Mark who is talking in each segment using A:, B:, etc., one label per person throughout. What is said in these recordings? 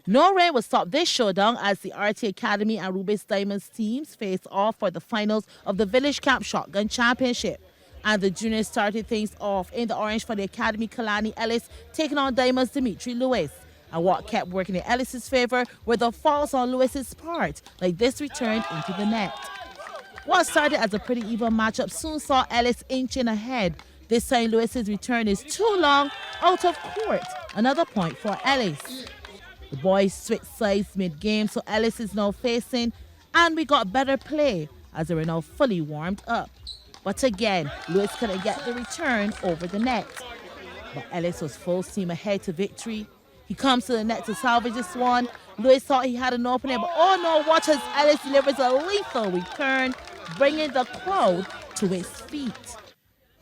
A: No rain will stop this showdown as the RTEA Academy and Rubis Diamonds teams face off for the finals of the Village Camp Shotgun Championship. And the juniors started things off in the orange for the Academy. Kalani Ellis taking on Diamonds Dimitri Lewis. And what kept working in Ellis's favor were the falls on Lewis's part, like this returned into the net. What started as a pretty even matchup soon saw Ellis inching ahead. This time Lewis's return is too long, out of court. Another point for Ellis. The boys switched sides mid-game, so Ellis is now facing, and we got better play as they were now fully warmed up. But again, Lewis couldn't get the return over the net. But Ellis was full steam ahead to victory. He comes to the net to salvage this one. Lewis thought he had an opening, but oh no, watch as Ellis delivers a lethal return, bringing the crowd to its feet.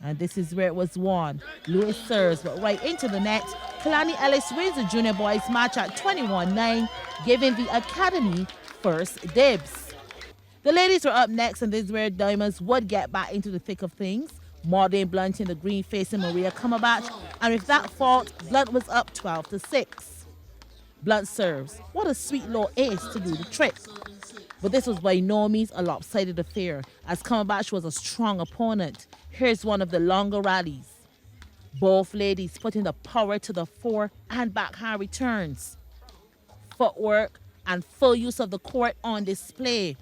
A: And this is where it was won. Lewis serves, but right into the net. Kalani Ellis wins the junior boys match at 21-9, giving the Academy first dibs. The ladies were up next, and this is where Diamonds would get back into the thick of things. Maudine Blunt in the green facing Maria Bruke, and with that fault, Blunt was up 12-6. Blunt serves. What a sweet low ace to do the trick. But this was by no means a lopsided affair, as Bruke was a strong opponent. Here's one of the longer rallies. Both ladies putting the power to the fore and backhand returns. Footwork and full use of the court on display.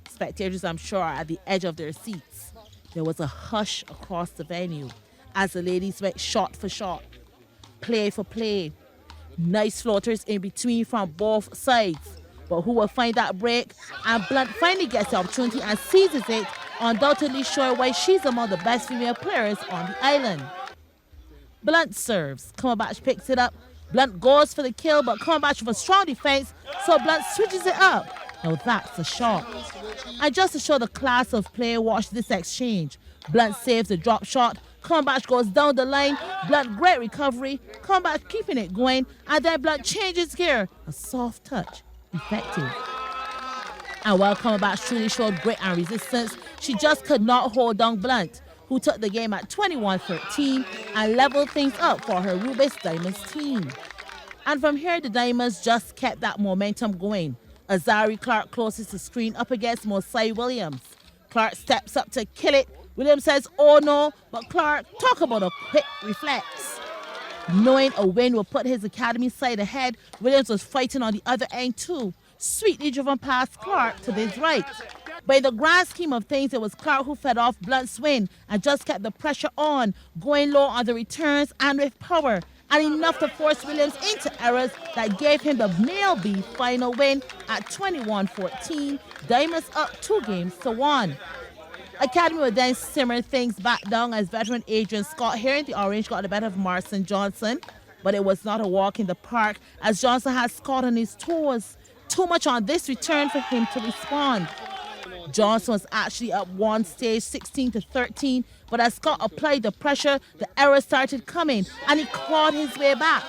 A: Spectators, I'm sure, are at the edge of their seats. There was a hush across the venue as the ladies went shot for shot, play for play. Nice floaters in between from both sides. But who will find that break? And Blunt finally gets the opportunity and seizes it, undoubtedly showing why she's among the best female players on the island. Blunt serves. Bruke picks it up. Blunt goes for the kill, but Bruke with a strong defense, so Blunt switches it up. Now that's a shot. And just to show the class of play, watch this exchange. Blunt saves the drop shot. Bruke goes down the line. Blunt, great recovery. Bruke keeping it going, and then Blunt changes gear. A soft touch. Effective. And while Bruke truly showed grit and resistance, she just could not hold down Blunt, who took the game at 21-13 and leveled things up for her Rubis Diamonds team. And from here, the Diamonds just kept that momentum going. Azari Clark closes the screen up against Mosai Williams. Clark steps up to kill it. Williams says, oh no, but Clark, talk about a quick reflex. Knowing a win will put his Academy side ahead, Williams was fighting on the other end too. Sweetly driven past Clark to his right. But in the grand scheme of things, it was Clark who fed off Blunt's win and just kept the pressure on, going low on the returns and with power, and enough to force Williams into errors that gave him the male B final win at 21-14. Diamonds up 2-1. Academy would then simmer things back down as veteran Adrian Scott here in the orange got the better of Marson Johnson. But it was not a walk in the park as Johnson had Scott on his toes. Too much on this return for him to respond. Johnson was actually up one stage 16-13, but as Scott applied the pressure, the errors started coming and he clawed his way back.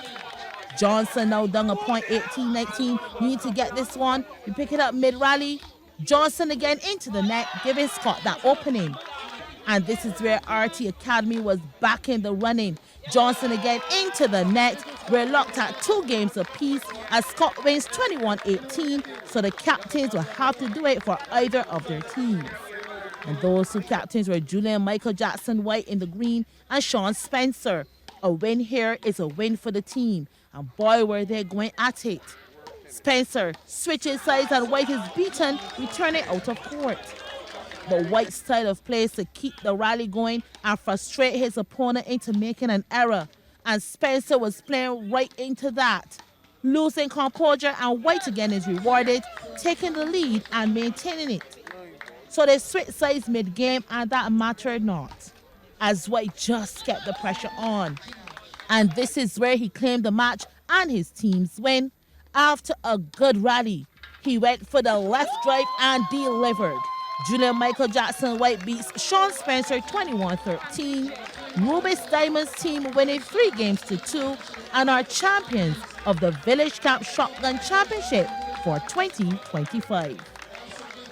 A: Johnson now down a point 18-19. You need to get this one. You pick it up mid-rally. Johnson again into the net, giving Scott that opening. And this is where RTEA Academy was back in the running. Johnson again into the net. We're locked at 2 games apiece as Scott wins 21-18, so the captains will have to do it for either of their teams. And those 2 captains were Julian Michael Jackson White in the green and Sean Spencer. A win here is a win for the team, and boy were they going at it. Spencer switches sides and White is beaten, returning out of court. But White's style of play is to keep the rally going and frustrate his opponent into making an error. And Spencer was playing right into that. Losing composure, and White again is rewarded, taking the lead and maintaining it. So they switched sides mid-game, and that mattered not, as White just kept the pressure on. And this is where he claimed the match and his team's win. After a good rally, he went for the left drive and delivered. Julian Michael Jackson White beats Sean Spencer 21-13. Rubis Diamonds team winning 3-2 and are champions of the Village Camp Shotgun Championship for 2025.